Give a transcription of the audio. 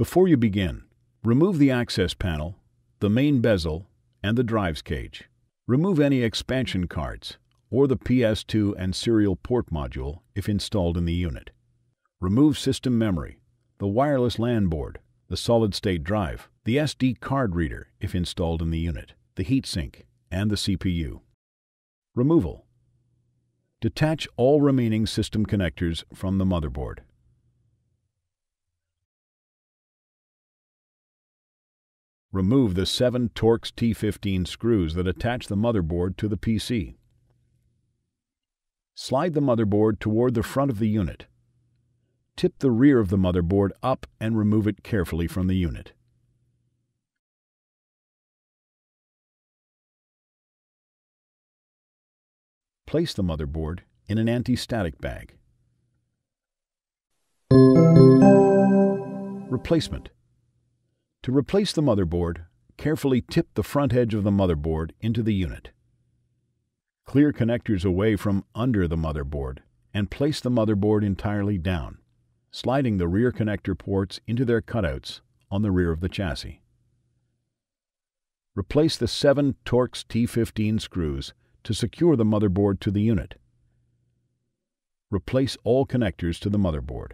Before you begin, remove the access panel, the main bezel, and the drives cage. Remove any expansion cards or the PS2 and serial port module if installed in the unit. Remove system memory, the wireless LAN board, the solid-state drive, the SD card reader if installed in the unit, the heatsink, and the CPU. Removal. Detach all remaining system connectors from the motherboard. Remove the 7 Torx T15 screws that attach the motherboard to the PC. Slide the motherboard toward the front of the unit. Tip the rear of the motherboard up and remove it carefully from the unit. Place the motherboard in an anti-static bag. Replacement. To replace the motherboard, carefully tip the front edge of the motherboard into the unit. Clear connectors away from under the motherboard and place the motherboard entirely down, sliding the rear connector ports into their cutouts on the rear of the chassis. Replace the 7 Torx T15 screws to secure the motherboard to the unit. Replace all connectors to the motherboard.